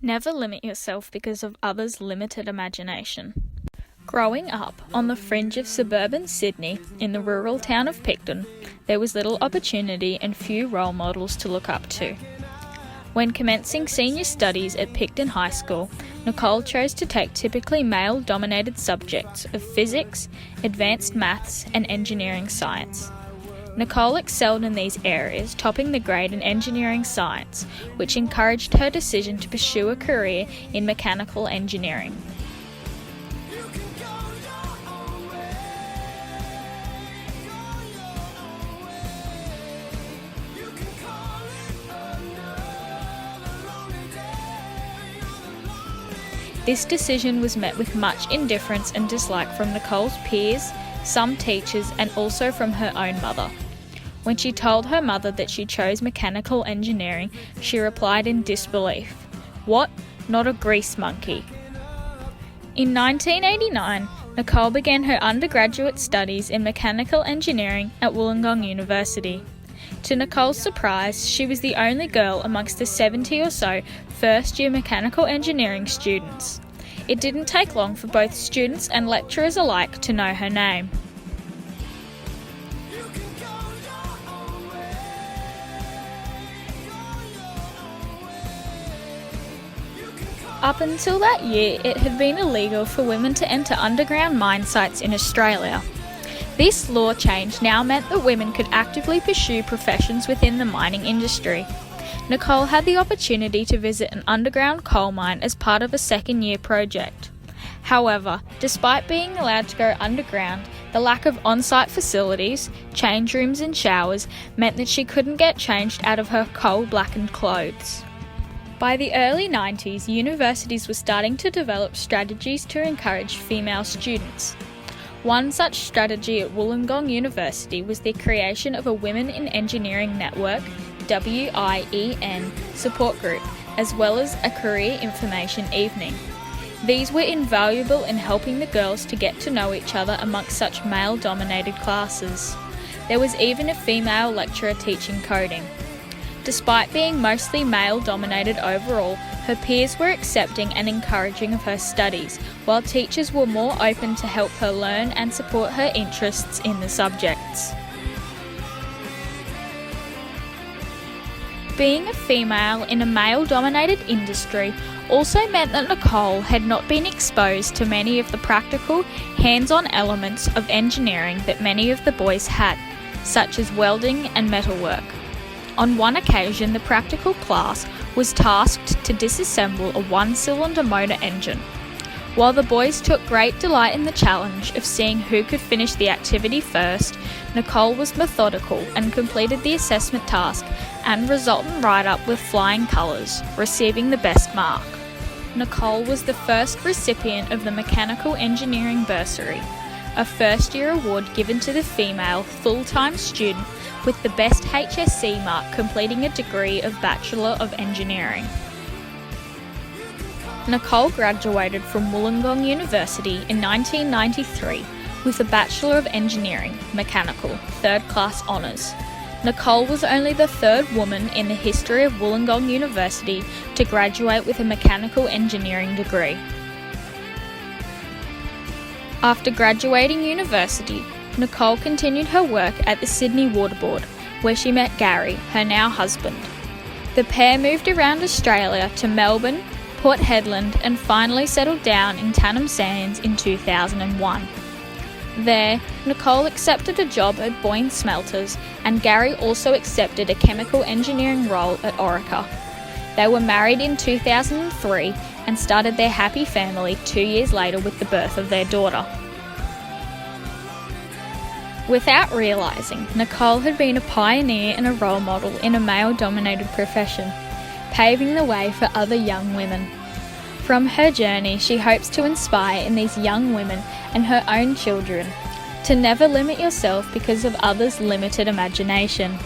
Never limit yourself because of others' limited imagination. Growing up on the fringe of suburban Sydney, in the rural town of Picton, there was little opportunity and few role models to look up to. When commencing senior studies at Picton High School, Nicole chose to take typically male-dominated subjects of physics, advanced maths, and engineering science. Nicole excelled in these areas, topping the grade in engineering science, which encouraged her decision to pursue a career in mechanical engineering. This decision was met with much indifference and dislike from Nicole's peers, some teachers, and also from her own mother. When she told her mother that she chose mechanical engineering, she replied in disbelief, "What? Not a grease monkey." In 1989, Nicole began her undergraduate studies in mechanical engineering at Wollongong University. To Nicole's surprise, she was the only girl amongst the 70 or so first-year mechanical engineering students. It didn't take long for both students and lecturers alike to know her name. Up until that year, it had been illegal for women to enter underground mine sites in Australia. This law change now meant that women could actively pursue professions within the mining industry. Nicole had the opportunity to visit an underground coal mine as part of a second-year project. However, despite being allowed to go underground, the lack of on-site facilities, change rooms and showers meant that she couldn't get changed out of her coal-blackened clothes. By the early 90s, universities were starting to develop strategies to encourage female students. One such strategy at Wollongong University was the creation of a Women in Engineering Network (WIEN) support group, as well as a career information evening. These were invaluable in helping the girls to get to know each other amongst such male-dominated classes. There was even a female lecturer teaching coding. Despite being mostly male-dominated overall, her peers were accepting and encouraging of her studies, while teachers were more open to help her learn and support her interests in the subjects. Being a female in a male-dominated industry also meant that Nicole had not been exposed to many of the practical, hands-on elements of engineering that many of the boys had, such as welding and metalwork. On one occasion, the practical class was tasked to disassemble a one-cylinder motor engine. While the boys took great delight in the challenge of seeing who could finish the activity first, Nicole was methodical and completed the assessment task and resultant write-up with flying colours, receiving the best mark. Nicole was the first recipient of the Mechanical Engineering Bursary, a first-year award given to the female full-time student with the best HSC mark completing a degree of Bachelor of Engineering. Nicole graduated from Wollongong University in 1993 with a Bachelor of Engineering, Mechanical, third-class honours. Nicole was only the third woman in the history of Wollongong University to graduate with a mechanical engineering degree. After graduating university, Nicole continued her work at the Sydney Water Board, where she met Gary, her now husband. The pair moved around Australia to Melbourne, Port Hedland, and finally settled down in Tannum Sands in 2001. There, Nicole accepted a job at Boyne Smelters, and Gary also accepted a chemical engineering role at Orica. They were married in 2003 and started their happy family 2 years later with the birth of their daughter. Without realising, Nicole had been a pioneer and a role model in a male-dominated profession, paving the way for other young women. From her journey, she hopes to inspire in these young women and her own children to never limit yourself because of others' limited imagination.